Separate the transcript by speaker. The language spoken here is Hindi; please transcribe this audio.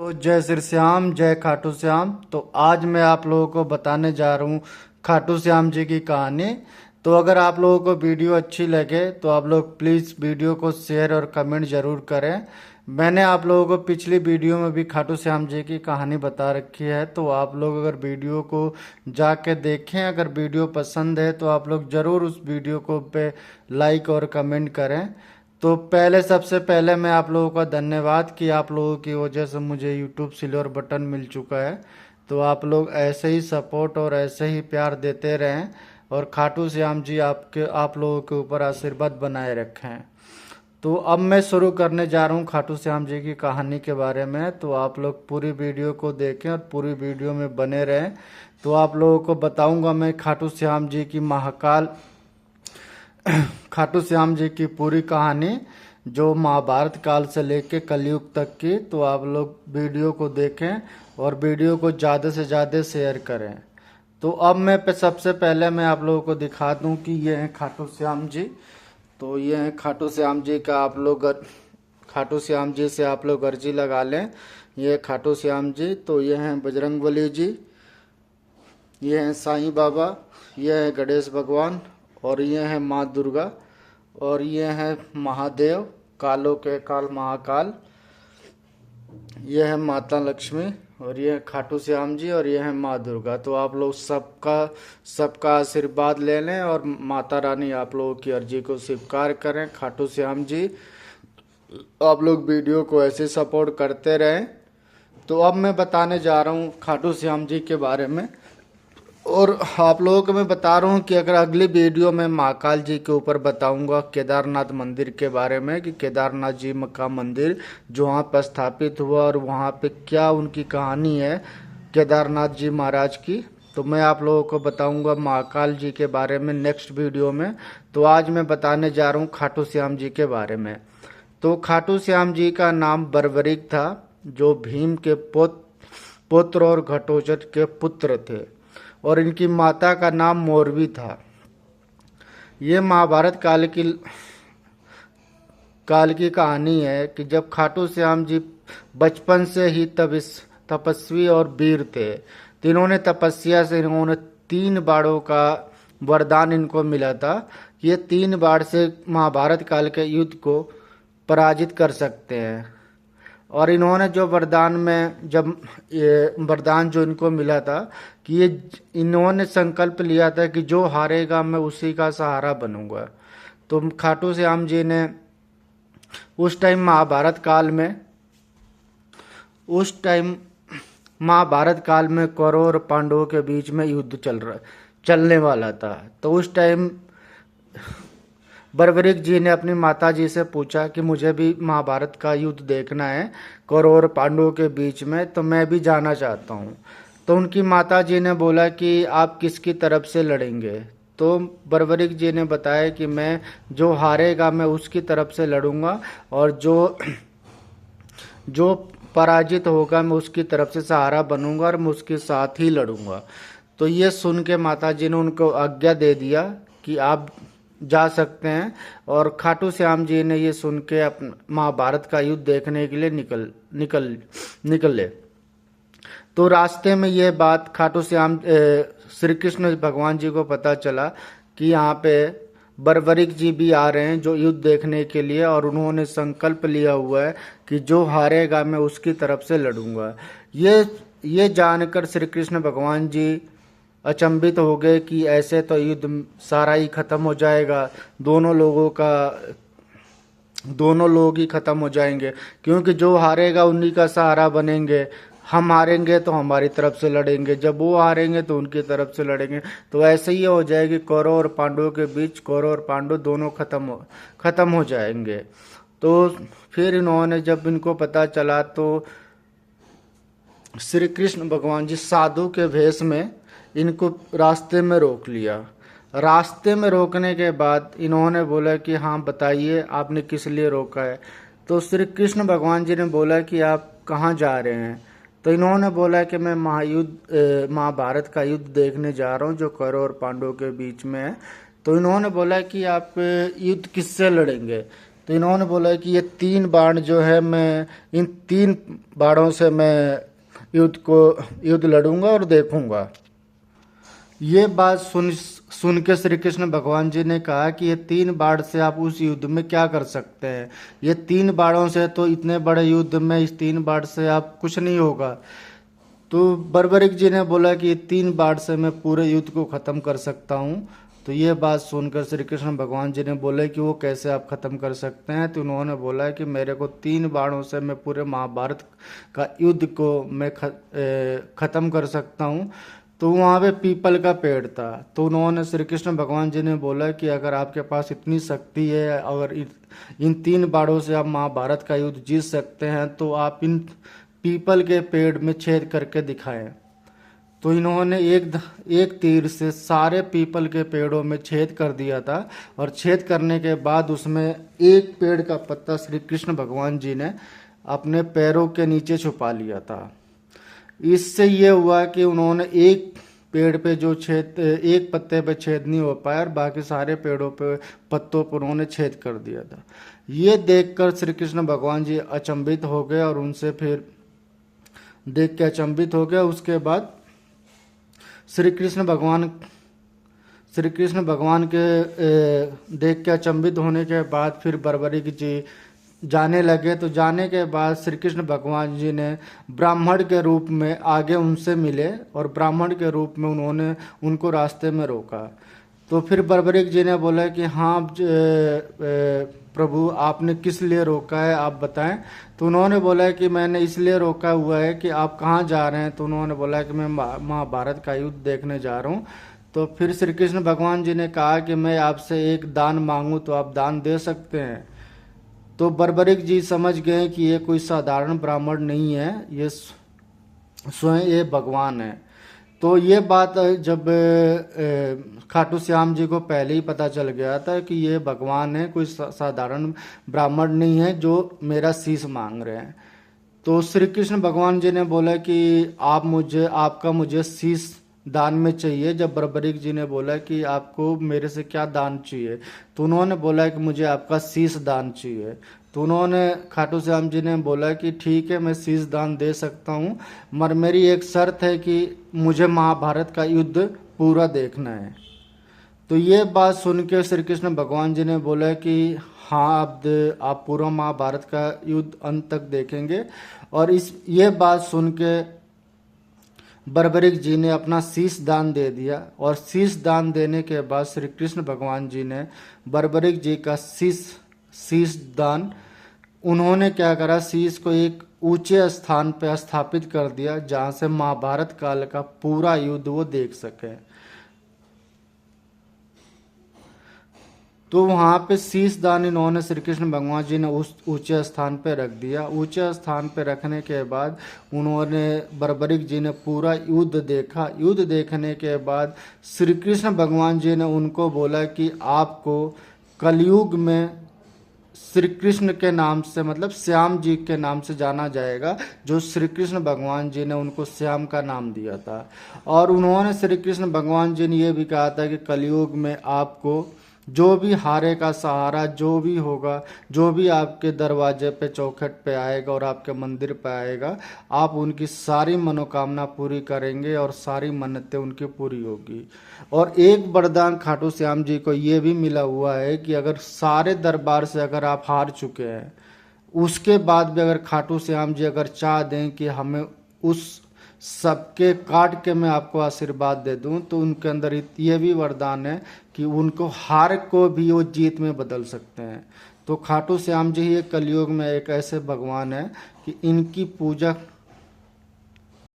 Speaker 1: तो जय श्री श्याम, जय खाटू श्याम। तो आज मैं आप लोगों को बताने जा रहा हूँ खाटू श्याम जी की कहानी। तो अगर आप लोगों को वीडियो अच्छी लगे तो आप लोग प्लीज़ वीडियो को शेयर और कमेंट ज़रूर करें। मैंने आप लोगों को पिछली वीडियो में भी खाटू श्याम जी की कहानी बता रखी है, तो आप लोग अगर वीडियो को जाके देखें, अगर वीडियो पसंद है तो आप लोग ज़रूर उस वीडियो को पे लाइक और कमेंट करें। तो सबसे पहले मैं आप लोगों का धन्यवाद कि आप लोगों की वजह से मुझे यूट्यूब सिल्वर बटन मिल चुका है। तो आप लोग ऐसे ही सपोर्ट और ऐसे ही प्यार देते रहें और खाटू श्याम जी आप लोगों के ऊपर आशीर्वाद बनाए रखें। तो अब मैं शुरू करने जा रहा हूँ खाटू श्याम जी की कहानी के बारे में। तो आप लोग पूरी वीडियो को देखें और पूरी वीडियो में बने रहें। तो आप लोगों को बताऊंगा मैं खाटू श्याम जी की महाकाल खाटू श्याम जी की पूरी कहानी, जो महाभारत काल से लेके कलयुग तक की। तो आप लोग वीडियो को देखें और वीडियो को ज़्यादा से ज़्यादा शेयर करें। तो अब सबसे पहले मैं आप लोगों को दिखा दूं कि ये हैं खाटू श्याम जी। तो ये हैं खाटू श्याम जी का आप लोग खाटू श्याम जी से आप लोग अर्जी लगा लें। ये खाटू श्याम जी। तो ये हैं बजरंगबली जी, ये हैं साईं बाबा, ये है गणेश भगवान, और ये है माँ दुर्गा, और ये है महादेव, कालों के काल महाकाल, ये है माता लक्ष्मी, और ये है खाटू श्याम जी, और ये है माँ दुर्गा। तो आप लोग सबका आशीर्वाद ले लें और माता रानी आप लोगों की अर्जी को स्वीकार करें। खाटू श्याम जी, आप लोग वीडियो को ऐसे सपोर्ट करते रहें। तो अब मैं बताने जा रहा हूँ खाटू श्याम जी के बारे में, और आप लोगों को मैं बता रहा हूँ कि अगर अगली वीडियो में महाकाल जी के ऊपर बताऊंगा केदारनाथ मंदिर के बारे में, कि केदारनाथ जी का मंदिर जो वहाँ पर स्थापित हुआ और वहाँ पे क्या उनकी कहानी है केदारनाथ जी महाराज की, तो मैं आप लोगों को बताऊंगा महाकाल जी के बारे में नेक्स्ट वीडियो में। तो आज मैं बताने जा रहा हूँ खाटू श्याम जी के बारे में। तो खाटू श्याम जी का नाम बर्बरिक था, जो भीम के पुत्र और घटोत्कच के पुत्र थे, और इनकी माता का नाम मोरवी था। ये महाभारत काल की कहानी है कि जब खाटू श्याम जी बचपन से ही तपस्वी और वीर थे, तो इन्होंने तपस्या से इन्होंने 3 बाणों का वरदान इनको मिला था कि ये 3 बाण से महाभारत काल के युद्ध को पराजित कर सकते हैं। और इन्होंने जो वरदान जो इनको मिला था कि इन्होंने संकल्प लिया था कि जो हारेगा मैं उसी का सहारा बनूंगा। तो खाटू श्याम जी ने उस टाइम महाभारत काल में कौरव और पांडवों के बीच में युद्ध चलने वाला था। तो उस टाइम बर्बरिक जी ने अपनी माता जी से पूछा कि मुझे भी महाभारत का युद्ध देखना है कौरव और पांडवों के बीच में, तो मैं भी जाना चाहता हूँ। तो उनकी माता जी ने बोला कि आप किसकी तरफ से लड़ेंगे। तो बर्बरिक जी ने बताया कि मैं जो हारेगा मैं उसकी तरफ से लड़ूंगा, और जो पराजित होगा मैं उसकी तरफ से सहारा बनूंगा और मैं उसके साथ ही लड़ूंगा। तो ये सुन के माता जी ने उनको आज्ञा दे दिया कि आप जा सकते हैं। और खाटू श्याम जी ने ये सुन के अपना महाभारत का युद्ध देखने के लिए निकले। तो रास्ते में ये बात श्री कृष्ण भगवान जी को पता चला कि यहाँ पे बर्बरिक जी भी आ रहे हैं जो युद्ध देखने के लिए, और उन्होंने संकल्प लिया हुआ है कि जो हारेगा मैं उसकी तरफ से लड़ूंगा। ये जानकर श्री कृष्ण भगवान जी अचंभित हो गए कि ऐसे तो युद्ध सारा ही खत्म हो जाएगा, दोनों लोग ही खत्म हो जाएंगे, क्योंकि जो हारेगा उन्हीं का सहारा बनेंगे। हम हारेंगे तो हमारी तरफ से लड़ेंगे, जब वो हारेंगे तो उनकी तरफ से लड़ेंगे। तो ऐसे ही हो जाएगी कौरव और पांडवों के बीच, कौरव और पांडव दोनों खत्म हो जाएंगे। तो फिर जब इनको पता चला तो श्री कृष्ण भगवान जी साधु के भेष में इनको रास्ते में रोक लिया। रास्ते में रोकने के बाद इन्होंने बोला कि हाँ बताइए आपने किस लिए रोका है। तो श्री कृष्ण भगवान जी ने बोला कि आप कहाँ जा रहे हैं। तो इन्होंने बोला कि मैं महाभारत का युद्ध देखने जा रहा हूँ जो कौरव और पांडवों के बीच में है। तो इन्होंने बोला कि आप युद्ध किससे लड़ेंगे। तो इन्होंने बोला है कि ये 3 बाण जो है मैं इन 3 बाणों से मैं युद्ध लड़ूंगा और देखूंगा। ये बात सुन के श्री कृष्ण भगवान जी ने कहा कि ये 3 बाण से आप उस युद्ध में क्या कर सकते हैं, ये 3 बाणों से तो इतने बड़े युद्ध में इस 3 बाण से आप कुछ नहीं होगा। तो बर्बरिक जी ने बोला कि ये 3 बाण से मैं पूरे युद्ध को खत्म कर सकता हूँ। तो ये बात सुनकर श्री कृष्ण भगवान जी ने बोले कि वो कैसे आप खत्म कर सकते हैं। तो उन्होंने बोला कि मेरे को 3 बाणों से मैं पूरे महाभारत का युद्ध को मैं खत्म कर सकता हूँ। तो वहाँ पे पीपल का पेड़ था। तो उन्होंने श्री कृष्ण भगवान जी ने बोला कि अगर आपके पास इतनी शक्ति है, अगर इन 3 बाणों से आप महाभारत का युद्ध जीत सकते हैं, तो आप इन पीपल के पेड़ में छेद करके दिखाएं। तो इन्होंने एक तीर से सारे पीपल के पेड़ों में छेद कर दिया था, और छेद करने के बाद उसमें एक पेड़ का पत्ता श्री कृष्ण भगवान जी ने अपने पैरों के नीचे छुपा लिया था। इससे ये हुआ कि उन्होंने एक पेड़ पे जो छेद, एक पत्ते पे छेद नहीं हो पाया और बाकी सारे पेड़ों पे पत्तों पर उन्होंने छेद कर दिया था। ये देखकर श्री कृष्ण भगवान जी अचंभित हो गए और उनसे फिर देख के अचंभित हो गए। उसके बाद श्री कृष्ण भगवान के देख के अचंभित होने के बाद फिर बर्बरिक जी जाने लगे। तो जाने के बाद श्री कृष्ण भगवान जी ने ब्राह्मण के रूप में आगे उनसे मिले और ब्राह्मण के रूप में उन्होंने उनको रास्ते में रोका। तो फिर बर्बरिक जी ने बोला कि हाँ प्रभु, आपने किस लिए रोका है, आप बताएं। तो उन्होंने बोला कि मैंने इसलिए रोका हुआ है कि आप कहाँ जा रहे हैं। तो उन्होंने बोला कि मैं महाभारत का युद्ध देखने जा रहा हूँ। तो फिर श्री कृष्ण भगवान जी ने कहा कि मैं आपसे एक दान मांगूं तो आप दान दे सकते हैं। तो बर्बरिक जी समझ गए कि ये कोई साधारण ब्राह्मण नहीं है, ये स्वयं ये भगवान है। तो ये बात जब खाटू श्याम जी को पहले ही पता चल गया था कि ये भगवान है, कोई साधारण ब्राह्मण नहीं है जो मेरा शीश मांग रहे हैं। तो श्री कृष्ण भगवान जी ने बोला कि आपका मुझे शीश दान में चाहिए। जब बर्बरिक जी ने बोला कि आपको मेरे से क्या दान चाहिए, तो उन्होंने बोला कि मुझे आपका शीश दान चाहिए। तो उन्होंने खाटू श्याम जी ने बोला कि ठीक है, मैं शीश दान दे सकता हूँ, मगर मेरी एक शर्त है कि मुझे महाभारत का युद्ध पूरा देखना है। तो ये बात सुन के श्री कृष्ण भगवान जी ने बोला कि हाँ, आप पूरा महाभारत का युद्ध अंत तक देखेंगे। और ये बात सुन के बर्बरिक जी ने अपना शीश दान दे दिया। और शीश दान देने के बाद श्री कृष्ण भगवान जी ने बर्बरिक जी का शीश दान, उन्होंने क्या करा, शीश को एक ऊंचे स्थान पर स्थापित कर दिया जहां से महाभारत काल का पूरा युद्ध वो देख सके। तो वहां पे शीश दान इन्होंने श्री कृष्ण भगवान जी ने उस ऊंचे स्थान पे रख दिया। ऊंचे स्थान पे रखने के बाद उन्होंने बर्बरिक जी ने पूरा युद्ध देखा। युद्ध देखने के बाद श्री कृष्ण भगवान जी ने उनको बोला कि आपको कलयुग में श्री कृष्ण के नाम से, मतलब श्याम जी के नाम से जाना जाएगा, जो श्री कृष्ण भगवान जी ने उनको श्याम का नाम दिया था। और उन्होंने श्री कृष्ण भगवान जी ने यह भी कहा था कि कलयुग में आपको जो भी हारे का सहारा, जो भी होगा, जो भी आपके दरवाजे पे, चौखट पे आएगा और आपके मंदिर पे आएगा, आप उनकी सारी मनोकामना पूरी करेंगे और सारी मन्नतें उनकी पूरी होगी। और एक वरदान खाटू श्याम जी को ये भी मिला हुआ है कि अगर सारे दरबार से अगर आप हार चुके हैं, उसके बाद भी अगर खाटू श्याम जी अगर चाह दें कि हमें उस सबके काट के मैं आपको आशीर्वाद दे दूं, तो उनके अंदर ये भी वरदान है कि उनको हार को भी वो जीत में बदल सकते हैं। तो खाटू श्याम जी ये कलयुग में एक ऐसे भगवान है कि इनकी पूजा